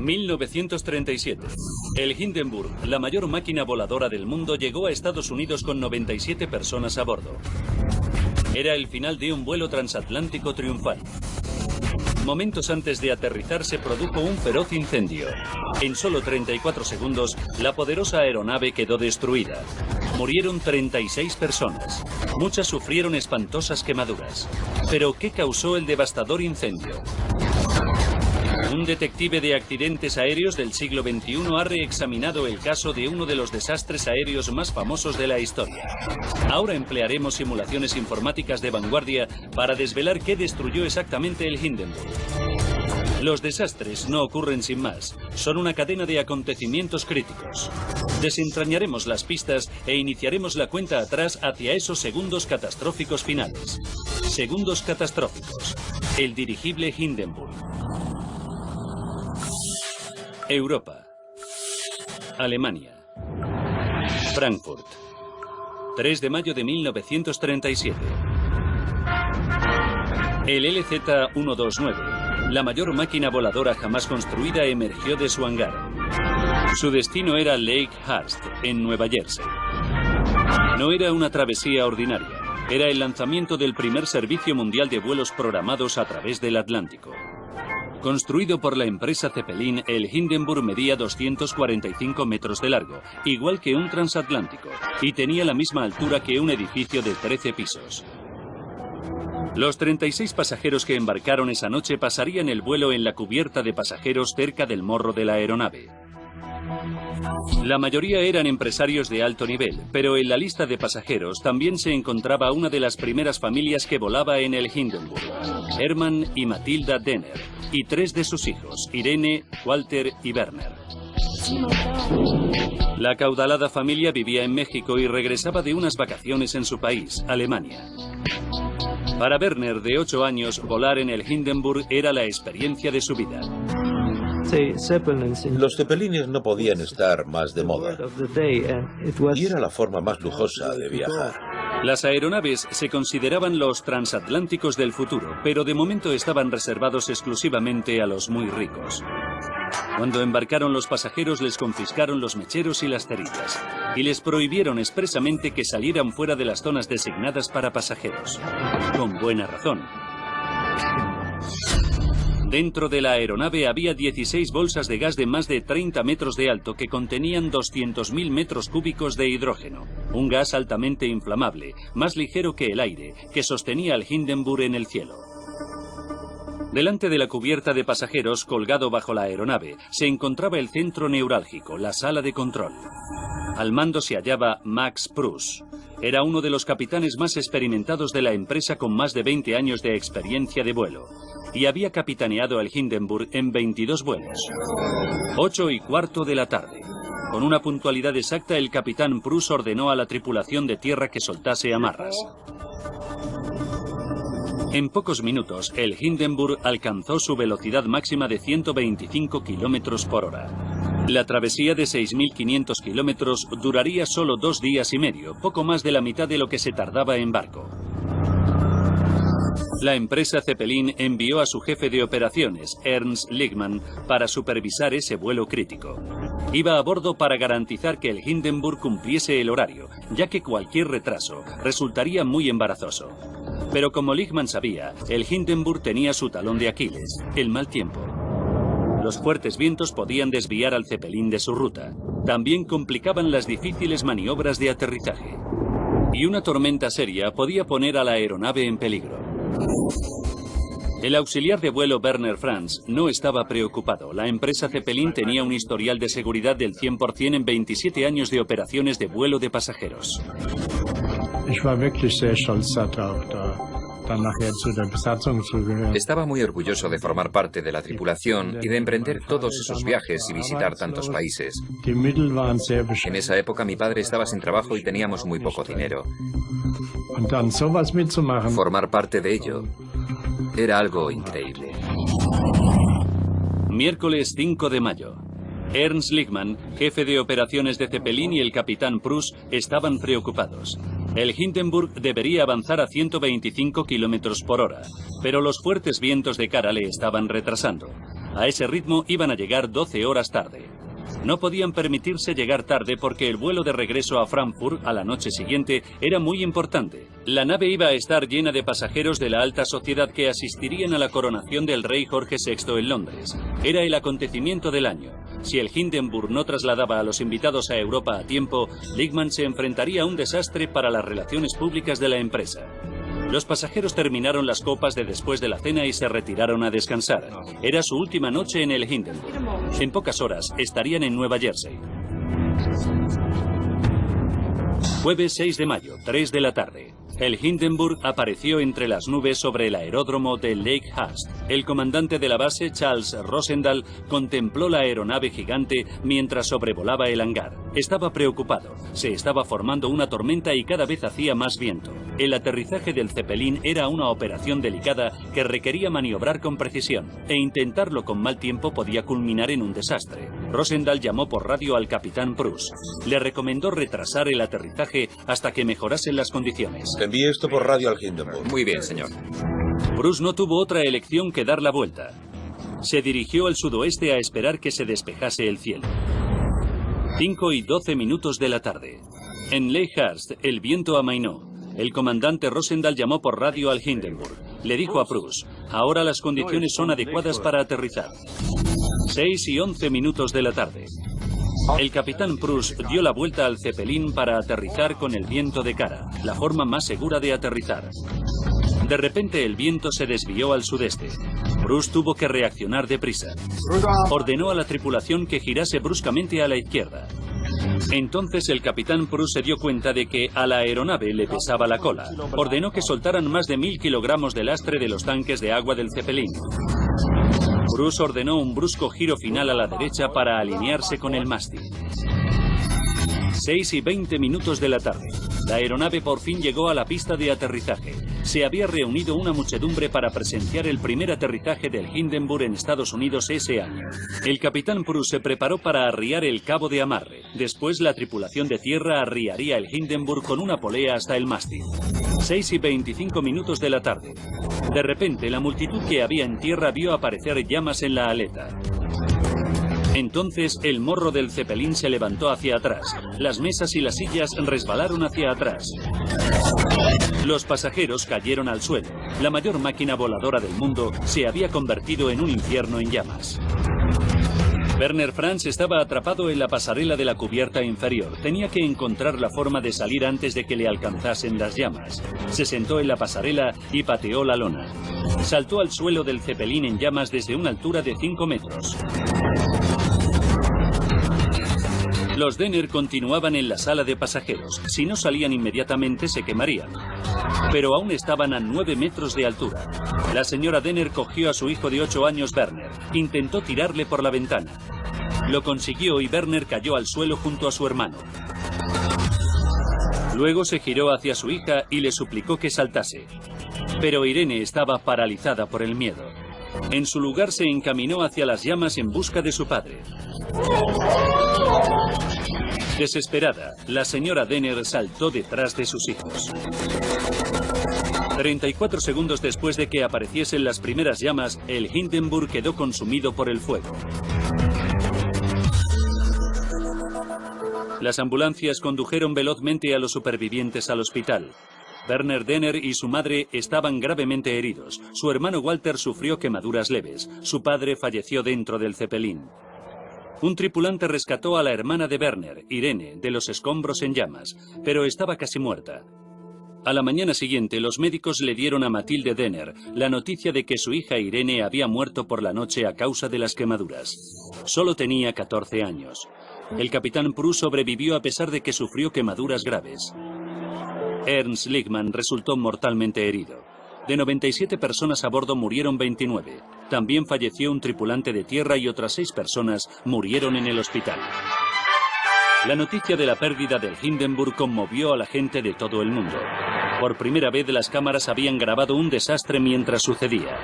1937. El Hindenburg, la mayor máquina voladora del mundo, llegó a Estados Unidos con 97 personas a bordo. Era el final de un vuelo transatlántico triunfal. Momentos antes de aterrizar se produjo un feroz incendio. En solo 34 segundos, la poderosa aeronave quedó destruida. Murieron 36 personas. Muchas sufrieron espantosas quemaduras. ¿Pero qué causó el devastador incendio? Un detective de accidentes aéreos del siglo XXI ha reexaminado el caso de uno de los desastres aéreos más famosos de la historia. Ahora emplearemos simulaciones informáticas de vanguardia para desvelar qué destruyó exactamente el Hindenburg. Los desastres no ocurren sin más, son una cadena de acontecimientos críticos. Desentrañaremos las pistas e iniciaremos la cuenta atrás hacia esos segundos catastróficos finales. Segundos catastróficos. El dirigible Hindenburg. Europa. Alemania. Frankfurt. 3 de mayo de 1937. El LZ-129, la mayor máquina voladora jamás construida, emergió de su hangar. Su destino era Lakehurst, en Nueva Jersey. No era una travesía ordinaria, era el lanzamiento del primer servicio mundial de vuelos programados a través del Atlántico. Construido por la empresa Zeppelin, el Hindenburg medía 245 metros de largo, igual que un transatlántico, y tenía la misma altura que un edificio de 13 pisos. Los 36 pasajeros que embarcaron esa noche pasarían el vuelo en la cubierta de pasajeros cerca del morro de la aeronave. La mayoría eran empresarios de alto nivel, pero en la lista de pasajeros también se encontraba una de las primeras familias que volaba en el Hindenburg, Hermann y Matilda Denner, y 3 de sus hijos, Irene, Walter y Werner. La acaudalada familia vivía en México y regresaba de unas vacaciones en su país, Alemania. Para Werner, de 8 años, volar en el Hindenburg era la experiencia de su vida. Los Zeppelines no podían estar más de moda, y era la forma más lujosa de viajar. Las aeronaves se consideraban los transatlánticos del futuro, pero de momento estaban reservados exclusivamente a los muy ricos. Cuando embarcaron los pasajeros les confiscaron los mecheros y las cerillas, y les prohibieron expresamente que salieran fuera de las zonas designadas para pasajeros. Con buena razón. Dentro de la aeronave había 16 bolsas de gas de más de 30 metros de alto que contenían 200.000 metros cúbicos de hidrógeno, un gas altamente inflamable, más ligero que el aire, que sostenía al Hindenburg en el cielo. Delante de la cubierta de pasajeros, colgado bajo la aeronave, se encontraba el centro neurálgico, la sala de control. Al mando se hallaba Max Pruss. Era uno de los capitanes más experimentados de la empresa, con más de 20 años de experiencia de vuelo, y había capitaneado el Hindenburg en 22 vuelos. 8:15 de la tarde. Con una puntualidad exacta, el capitán Pruss ordenó a la tripulación de tierra que soltase amarras. En pocos minutos, el Hindenburg alcanzó su velocidad máxima de 125 kilómetros por hora. La travesía de 6.500 kilómetros duraría solo 2 días y medio, poco más de la mitad de lo que se tardaba en barco. La empresa Zeppelin envió a su jefe de operaciones, Ernst Lichtmann, para supervisar ese vuelo crítico. Iba a bordo para garantizar que el Hindenburg cumpliese el horario, ya que cualquier retraso resultaría muy embarazoso. Pero como Lichtmann sabía, el Hindenburg tenía su talón de Aquiles, el mal tiempo. Los fuertes vientos podían desviar al Zeppelin de su ruta. También complicaban las difíciles maniobras de aterrizaje. Y una tormenta seria podía poner a la aeronave en peligro. El auxiliar de vuelo Werner Franz no estaba preocupado. La empresa Zeppelin tenía un historial de seguridad del 100% en 27 años de operaciones de vuelo de pasajeros. Estaba muy orgulloso de formar parte de la tripulación y de emprender todos esos viajes y visitar tantos países. En esa época mi padre estaba sin trabajo y teníamos muy poco dinero. Formar parte de ello era algo increíble. Miércoles 5 de mayo. Ernst Lichtmann, jefe de operaciones de Zeppelin, y el capitán Pruss estaban preocupados. El Hindenburg debería avanzar a 125 kilómetros por hora, pero los fuertes vientos de cara le estaban retrasando. A ese ritmo iban a llegar 12 horas tarde. No podían permitirse llegar tarde porque el vuelo de regreso a Frankfurt a la noche siguiente era muy importante. La nave iba a estar llena de pasajeros de la alta sociedad que asistirían a la coronación del rey Jorge VI en Londres. Era el acontecimiento del año. Si el Hindenburg no trasladaba a los invitados a Europa a tiempo, Lichtmann se enfrentaría a un desastre para las relaciones públicas de la empresa. Los pasajeros terminaron las copas de después de la cena y se retiraron a descansar. Era su última noche en el Hindenburg. En pocas horas estarían en Nueva Jersey. Jueves 6 de mayo, 3 de la tarde. El Hindenburg apareció entre las nubes sobre el aeródromo de Lakehurst. El comandante de la base, Charles Rosendahl, contempló la aeronave gigante mientras sobrevolaba el hangar. Estaba preocupado. Se estaba formando una tormenta y cada vez hacía más viento. El aterrizaje del Zeppelin era una operación delicada que requería maniobrar con precisión, e intentarlo con mal tiempo podía culminar en un desastre. Rosendahl llamó por radio al capitán Prus. Le recomendó retrasar el aterrizaje hasta que mejorasen las condiciones. Envíe esto por radio al Hindenburg. Muy bien, señor. Prus no tuvo otra elección que dar la vuelta. Se dirigió al sudoeste a esperar que se despejase el cielo. 5:12 de la tarde. En Lakehurst, el viento amainó. El comandante Rosendahl llamó por radio al Hindenburg. Le dijo a Prus: ahora las condiciones son adecuadas para aterrizar. 6:11 de la tarde. El capitán Prus dio la vuelta al Zeppelin para aterrizar con el viento de cara, la forma más segura de aterrizar. De repente el viento se desvió al sudeste. Prus tuvo que reaccionar deprisa. Ordenó a la tripulación que girase bruscamente a la izquierda. Entonces el capitán Prus se dio cuenta de que a la aeronave le pesaba la cola. Ordenó que soltaran más de 1000 kilogramos de lastre de los tanques de agua del Zeppelin. Prus ordenó un brusco giro final a la derecha para alinearse con el mástil. 6:20 de la tarde. La aeronave por fin llegó a la pista de aterrizaje. Se había reunido una muchedumbre para presenciar el primer aterrizaje del Hindenburg en Estados Unidos ese año. El capitán Prus se preparó para arriar el cabo de amarre. Después la tripulación de tierra arriaría el Hindenburg con una polea hasta el mástil. 6:25 de la tarde. De repente la multitud que había en tierra vio aparecer llamas en la aleta. Entonces el morro del Zeppelin se levantó hacia atrás. Las mesas y las sillas resbalaron hacia atrás. Los pasajeros cayeron al suelo. La mayor máquina voladora del mundo se había convertido en un infierno en llamas. Werner Franz estaba atrapado en la pasarela de la cubierta inferior. Tenía que encontrar la forma de salir antes de que le alcanzasen las llamas. Se sentó en la pasarela y pateó la lona. Saltó al suelo del Zeppelin en llamas desde una altura de 5 metros. Los Denner continuaban en la sala de pasajeros. Si no salían inmediatamente se quemarían. Pero aún estaban a 9 metros de altura. La señora Denner cogió a su hijo de 8 años, Werner. Intentó tirarle por la ventana. Lo consiguió y Werner cayó al suelo junto a su hermano. Luego se giró hacia su hija y le suplicó que saltase. Pero Irene estaba paralizada por el miedo. En su lugar se encaminó hacia las llamas en busca de su padre. Desesperada, la señora Denner saltó detrás de sus hijos. 34 segundos después de que apareciesen las primeras llamas, el Hindenburg quedó consumido por el fuego. Las ambulancias condujeron velozmente a los supervivientes al hospital. Werner Denner y su madre estaban gravemente heridos. Su hermano Walter sufrió quemaduras leves. Su padre falleció dentro del Zeppelin. Un tripulante rescató a la hermana de Werner, Irene, de los escombros en llamas, pero estaba casi muerta. A la mañana siguiente, los médicos le dieron a Mathilde Denner la noticia de que su hija Irene había muerto por la noche a causa de las quemaduras. Solo tenía 14 años. El capitán Prus sobrevivió a pesar de que sufrió quemaduras graves. Ernst Lichtmann resultó mortalmente herido. De 97 personas a bordo murieron 29. También falleció un tripulante de tierra y otras 6 personas murieron en el hospital. La noticia de la pérdida del Hindenburg conmovió a la gente de todo el mundo. Por primera vez las cámaras habían grabado un desastre mientras sucedía.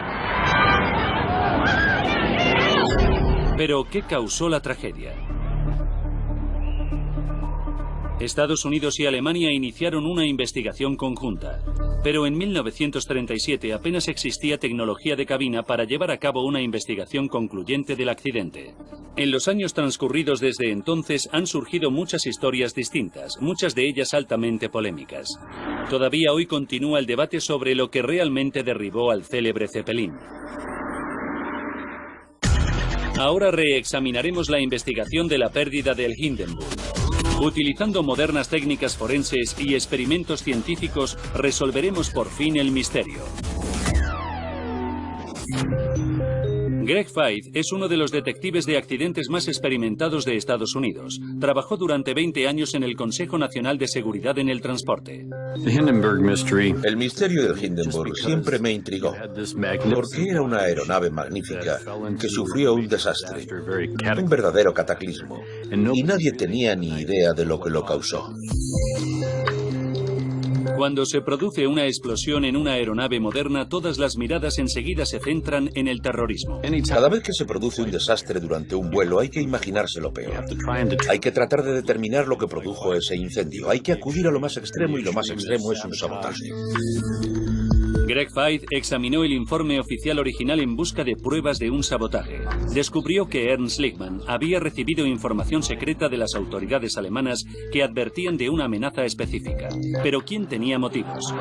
Pero, ¿qué causó la tragedia? Estados Unidos y Alemania iniciaron una investigación conjunta. Pero en 1937 apenas existía tecnología de cabina para llevar a cabo una investigación concluyente del accidente. En los años transcurridos desde entonces han surgido muchas historias distintas, muchas de ellas altamente polémicas. Todavía hoy continúa el debate sobre lo que realmente derribó al célebre Zeppelin. Ahora reexaminaremos la investigación de la pérdida del Hindenburg. Utilizando modernas técnicas forenses y experimentos científicos, resolveremos por fin el misterio. Greg Feith es uno de los detectives de accidentes más experimentados de Estados Unidos. Trabajó durante 20 años en el Consejo Nacional de Seguridad en el Transporte. El misterio del Hindenburg siempre me intrigó, porque era una aeronave magnífica que sufrió un desastre, un verdadero cataclismo, y nadie tenía ni idea de lo que lo causó. Cuando se produce una explosión en una aeronave moderna, todas las miradas enseguida se centran en el terrorismo. Cada vez que se produce un desastre durante un vuelo, hay que imaginarse lo peor. Hay que tratar de determinar lo que produjo ese incendio. Hay que acudir a lo más extremo, y lo más extremo es un sabotaje. Greg Feith examinó el informe oficial original en busca de pruebas de un sabotaje. Descubrió que Ernst Lichtmann había recibido información secreta de las autoridades alemanas que advertían de una amenaza específica. Pero ¿quién tenía motivos?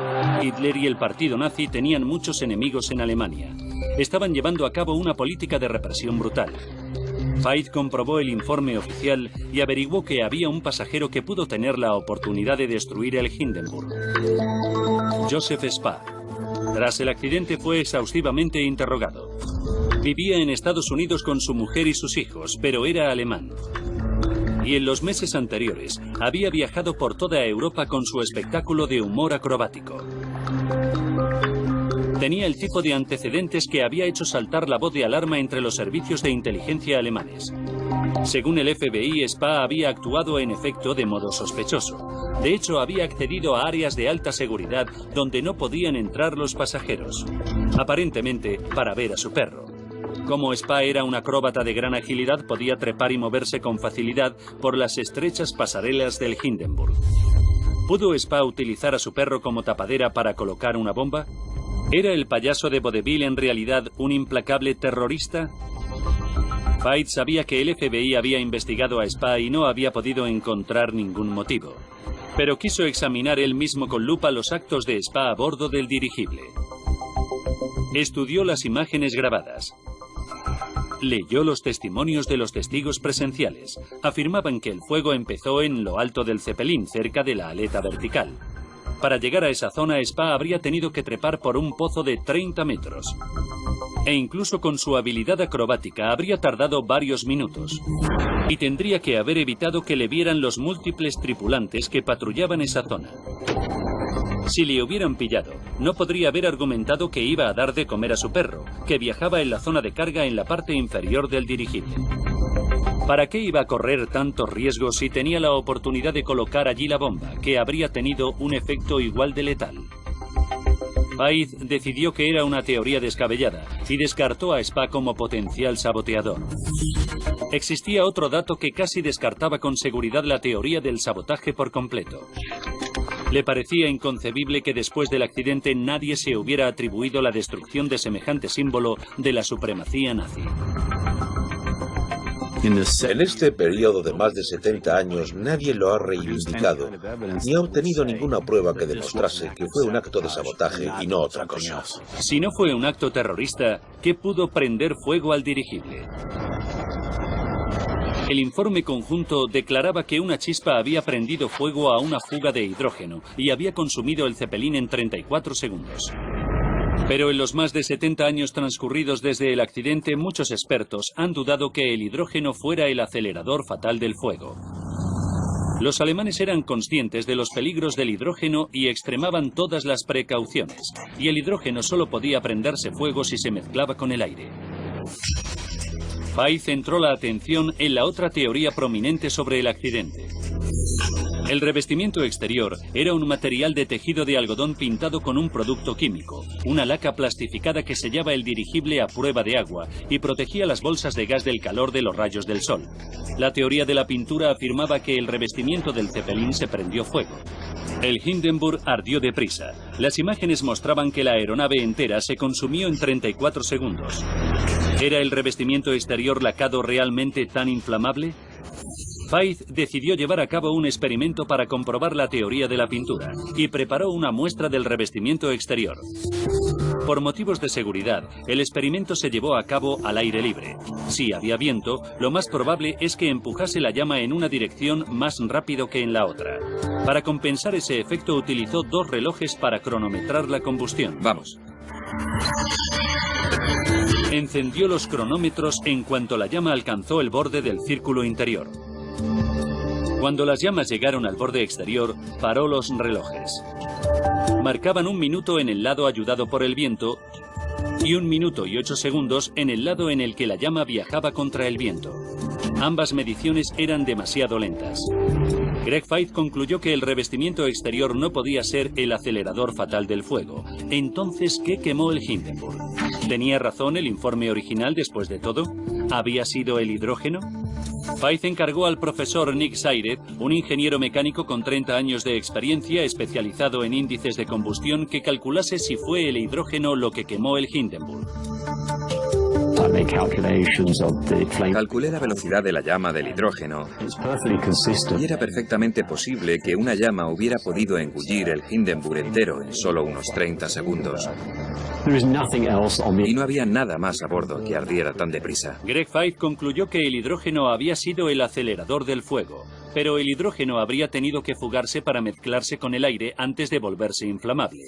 Hitler y el partido nazi tenían muchos enemigos en Alemania. Estaban llevando a cabo una política de represión brutal. Feith comprobó el informe oficial y averiguó que había un pasajero que pudo tener la oportunidad de destruir el Hindenburg. Joseph Spa. Tras el accidente fue exhaustivamente interrogado. Vivía en Estados Unidos con su mujer y sus hijos, pero era alemán. Y en los meses anteriores había viajado por toda Europa con su espectáculo de humor acrobático. Tenía el tipo de antecedentes que había hecho saltar la voz de alarma entre los servicios de inteligencia alemanes. Según el FBI, Spa había actuado en efecto de modo sospechoso. De hecho, había accedido a áreas de alta seguridad donde no podían entrar los pasajeros, aparentemente para ver a su perro. Como Spa era un acróbata de gran agilidad, podía trepar y moverse con facilidad por las estrechas pasarelas del Hindenburg. ¿Pudo Spa utilizar a su perro como tapadera para colocar una bomba? ¿Era el payaso de vodevil en realidad un implacable terrorista? Feith sabía que el FBI había investigado a Spa y no había podido encontrar ningún motivo. Pero quiso examinar él mismo con lupa los actos de Spa a bordo del dirigible. Estudió las imágenes grabadas. Leyó los testimonios de los testigos presenciales. Afirmaban que el fuego empezó en lo alto del Zeppelin, cerca de la aleta vertical. Para llegar a esa zona, Spa habría tenido que trepar por un pozo de 30 metros. E incluso con su habilidad acrobática habría tardado varios minutos. Y tendría que haber evitado que le vieran los múltiples tripulantes que patrullaban esa zona. Si le hubieran pillado, no podría haber argumentado que iba a dar de comer a su perro, que viajaba en la zona de carga en la parte inferior del dirigible. ¿Para qué iba a correr tantos riesgos si tenía la oportunidad de colocar allí la bomba, que habría tenido un efecto igual de letal? Feith decidió que era una teoría descabellada y descartó a Spa como potencial saboteador. Existía otro dato que casi descartaba con seguridad la teoría del sabotaje por completo. Le parecía inconcebible que después del accidente nadie se hubiera atribuido la destrucción de semejante símbolo de la supremacía nazi. En este periodo de más de 70 años nadie lo ha reivindicado, ni ha obtenido ninguna prueba que demostrase que fue un acto de sabotaje y no otra cosa. Si no fue un acto terrorista, ¿qué pudo prender fuego al dirigible? El informe conjunto declaraba que una chispa había prendido fuego a una fuga de hidrógeno y había consumido el Zeppelin en 34 segundos. Pero en los más de 70 años transcurridos desde el accidente, muchos expertos han dudado que el hidrógeno fuera el acelerador fatal del fuego. Los alemanes eran conscientes de los peligros del hidrógeno y extremaban todas las precauciones, y el hidrógeno solo podía prenderse fuego si se mezclaba con el aire. Feith centró la atención en la otra teoría prominente sobre el accidente. El revestimiento exterior era un material de tejido de algodón pintado con un producto químico, una laca plastificada que sellaba el dirigible a prueba de agua y protegía las bolsas de gas del calor de los rayos del sol. La teoría de la pintura afirmaba que el revestimiento del Zeppelin se prendió fuego. El Hindenburg ardió deprisa. Las imágenes mostraban que la aeronave entera se consumió en 34 segundos. ¿Era el revestimiento exterior lacado realmente tan inflamable? Faith decidió llevar a cabo un experimento para comprobar la teoría de la pintura y preparó una muestra del revestimiento exterior. Por motivos de seguridad, el experimento se llevó a cabo al aire libre. Si había viento, lo más probable es que empujase la llama en una dirección más rápido que en la otra. Para compensar ese efecto utilizó 2 relojes para cronometrar la combustión. Vamos. Encendió los cronómetros en cuanto la llama alcanzó el borde del círculo interior. Cuando las llamas llegaron al borde exterior, paró los relojes. Marcaban 1 minuto en el lado ayudado por el viento y 1 minuto y 8 segundos en el lado en el que la llama viajaba contra el viento. Ambas mediciones eran demasiado lentas. Greg Faith concluyó que el revestimiento exterior no podía ser el acelerador fatal del fuego. Entonces, ¿qué quemó el Hindenburg? ¿Tenía razón el informe original después de todo? ¿Había sido el hidrógeno? Faith encargó al profesor Nick Sayret, un ingeniero mecánico con 30 años de experiencia especializado en índices de combustión, que calculase si fue el hidrógeno lo que quemó el Hindenburg. Calculé la velocidad de la llama del hidrógeno y era perfectamente posible que una llama hubiera podido engullir el Hindenburg entero en solo unos 30 segundos. Y no había nada más a bordo que ardiera tan deprisa. Greg Faith concluyó que el hidrógeno había sido el acelerador del fuego, pero el hidrógeno habría tenido que fugarse para mezclarse con el aire antes de volverse inflamable.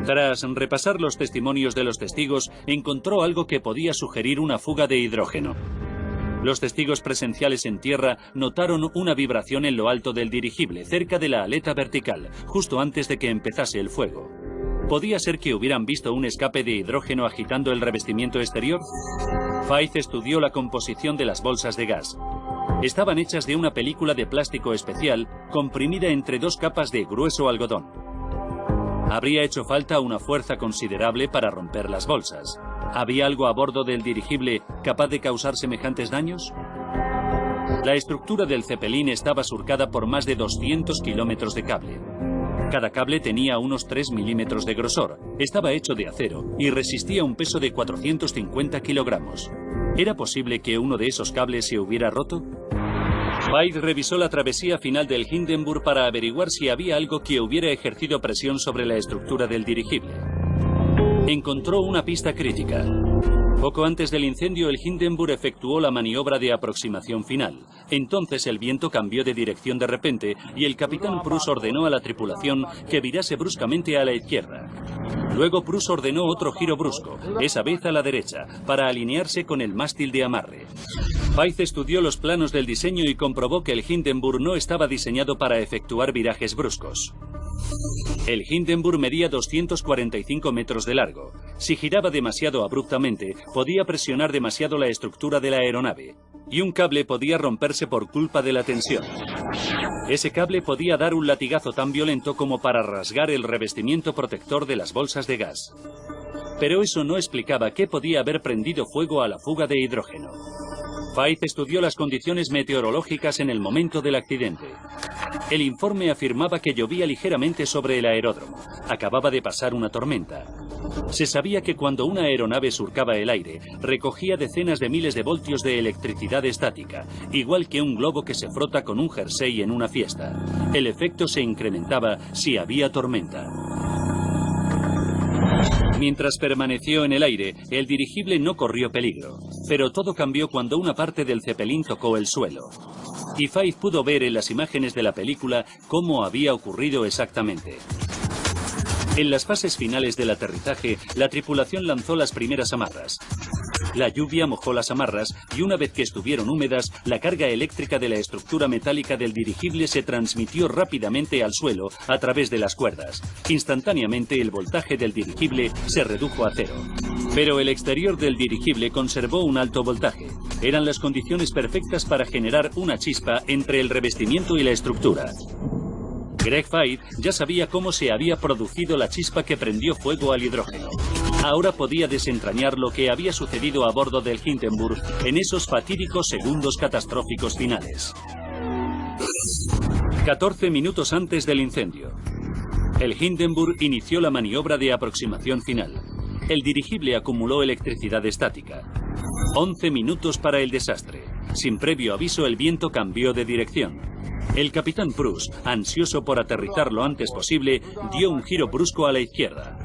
Tras repasar los testimonios de los testigos, encontró algo que podía sugerir una fuga de hidrógeno. Los testigos presenciales en tierra notaron una vibración en lo alto del dirigible, cerca de la aleta vertical, justo antes de que empezase el fuego. ¿Podía ser que hubieran visto un escape de hidrógeno agitando el revestimiento exterior? Faith estudió la composición de las bolsas de gas. Estaban hechas de una película de plástico especial, comprimida entre 2 capas de grueso algodón. Habría hecho falta una fuerza considerable para romper las bolsas. ¿Había algo a bordo del dirigible capaz de causar semejantes daños? La estructura del Zeppelin estaba surcada por más de 200 kilómetros de cable. Cada cable tenía unos 3 milímetros de grosor, estaba hecho de acero y resistía un peso de 450 kilogramos. ¿Era posible que uno de esos cables se hubiera roto? Faith revisó la travesía final del Hindenburg para averiguar si había algo que hubiera ejercido presión sobre la estructura del dirigible. Encontró una pista crítica. Poco antes del incendio, el Hindenburg efectuó la maniobra de aproximación final. Entonces el viento cambió de dirección de repente y el capitán Prus ordenó a la tripulación que virase bruscamente a la izquierda. Luego Prus ordenó otro giro brusco, esa vez a la derecha, para alinearse con el mástil de amarre. Faith estudió los planos del diseño y comprobó que el Hindenburg no estaba diseñado para efectuar virajes bruscos. El Hindenburg medía 245 metros de largo. Si giraba demasiado abruptamente, podía presionar demasiado la estructura de la aeronave, y un cable podía romperse por culpa de la tensión. Ese cable podía dar un latigazo tan violento como para rasgar el revestimiento protector de las bolsas de gas. Pero eso no explicaba qué podía haber prendido fuego a la fuga de hidrógeno. Faith estudió las condiciones meteorológicas en el momento del accidente. El informe afirmaba que llovía ligeramente sobre el aeródromo. Acababa de pasar una tormenta. Se sabía que cuando una aeronave surcaba el aire, recogía decenas de miles de voltios de electricidad estática, igual que un globo que se frota con un jersey en una fiesta. El efecto se incrementaba si había tormenta. Mientras permaneció en el aire, el dirigible no corrió peligro, pero todo cambió cuando una parte del Zeppelin tocó el suelo. Y Faith pudo ver en las imágenes de la película cómo había ocurrido exactamente. En las fases finales del aterrizaje, la tripulación lanzó las primeras amarras. La lluvia mojó las amarras y una vez que estuvieron húmedas, la carga eléctrica de la estructura metálica del dirigible se transmitió rápidamente al suelo a través de las cuerdas. Instantáneamente el voltaje del dirigible se redujo a 0. Pero el exterior del dirigible conservó un alto voltaje. Eran las condiciones perfectas para generar una chispa entre el revestimiento y la estructura. Greg Faith ya sabía cómo se había producido la chispa que prendió fuego al hidrógeno. Ahora podía desentrañar lo que había sucedido a bordo del Hindenburg en esos fatídicos segundos catastróficos finales. 14 minutos antes del incendio, el Hindenburg inició la maniobra de aproximación final. El dirigible acumuló electricidad estática. 11 minutos para el desastre. Sin previo aviso, el viento cambió de dirección. El capitán Prus, ansioso por aterrizar lo antes posible, dio un giro brusco a la izquierda.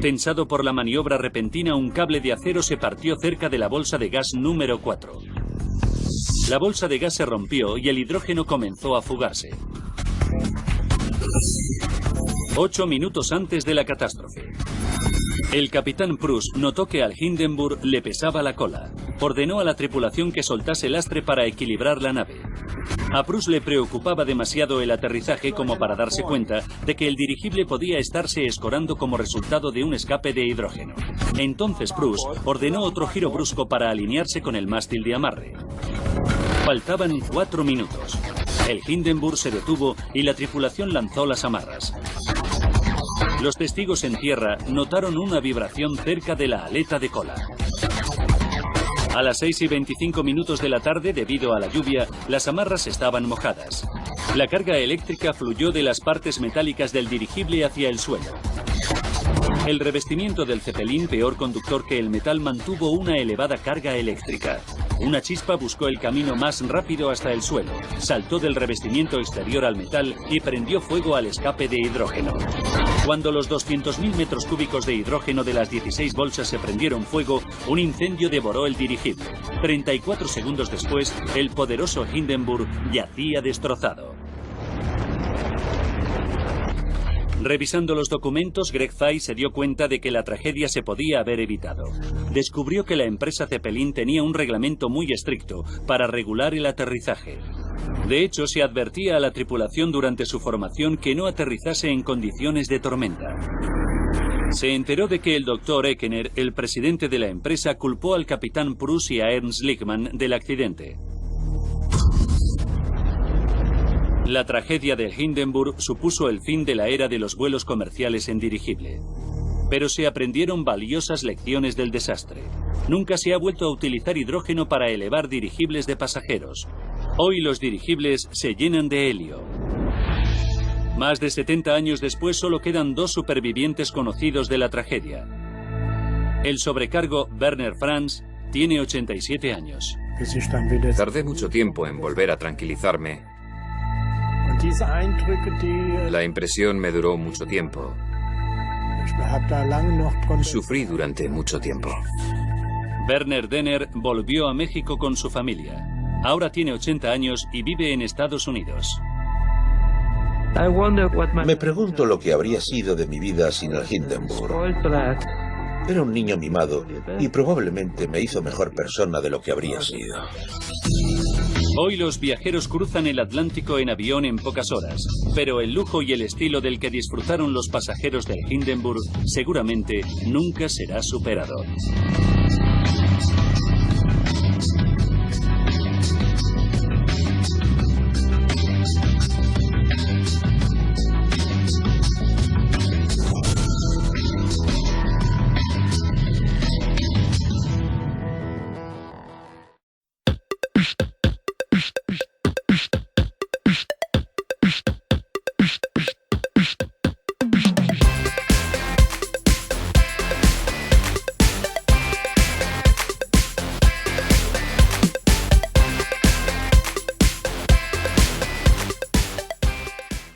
Tensado por la maniobra repentina, un cable de acero se partió cerca de la bolsa de gas número 4. La bolsa de gas se rompió y el hidrógeno comenzó a fugarse. 8 minutos antes de la catástrofe. El capitán Prus notó que al Hindenburg le pesaba la cola. Ordenó a la tripulación que soltase el lastre para equilibrar la nave. A Prus le preocupaba demasiado el aterrizaje como para darse cuenta de que el dirigible podía estarse escorando como resultado de un escape de hidrógeno. Entonces Prus ordenó otro giro brusco para alinearse con el mástil de amarre. Faltaban 4 minutos. El Hindenburg se detuvo y la tripulación lanzó las amarras. Los testigos en tierra notaron una vibración cerca de la aleta de cola. A las 6:25 de la tarde, debido a la lluvia, las amarras estaban mojadas. La carga eléctrica fluyó de las partes metálicas del dirigible hacia el suelo. El revestimiento del Zeppelin, peor conductor que el metal, mantuvo una elevada carga eléctrica. Una chispa buscó el camino más rápido hasta el suelo, saltó del revestimiento exterior al metal y prendió fuego al escape de hidrógeno. Cuando los 200.000 metros cúbicos de hidrógeno de las 16 bolsas se prendieron fuego, un incendio devoró el dirigible. 34 segundos después, el poderoso Hindenburg yacía destrozado. Revisando los documentos, Greg Fay se dio cuenta de que la tragedia se podía haber evitado. Descubrió que la empresa Zeppelin tenía un reglamento muy estricto para regular el aterrizaje. De hecho, se advertía a la tripulación durante su formación que no aterrizase en condiciones de tormenta. Se enteró de que el Dr. Eckener, el presidente de la empresa, culpó al capitán Prus y a Ernst Lichtmann del accidente. La tragedia del Hindenburg supuso el fin de la era de los vuelos comerciales en dirigible. Pero se aprendieron valiosas lecciones del desastre. Nunca se ha vuelto a utilizar hidrógeno para elevar dirigibles de pasajeros. Hoy los dirigibles se llenan de helio. Más de 70 años después solo quedan 2 supervivientes conocidos de la tragedia. El sobrecargo Werner Franz tiene 87 años. Tardé mucho tiempo en volver a tranquilizarme. La impresión me duró mucho tiempo. Sufrí durante mucho tiempo. Werner Denner volvió a México con su familia. Ahora tiene 80 años y vive en Estados Unidos. Me pregunto lo que habría sido de mi vida sin el Hindenburg. Era un niño mimado y probablemente me hizo mejor persona de lo que habría sido. Hoy los viajeros cruzan el Atlántico en avión en pocas horas, pero el lujo y el estilo del que disfrutaron los pasajeros del Hindenburg seguramente nunca será superado.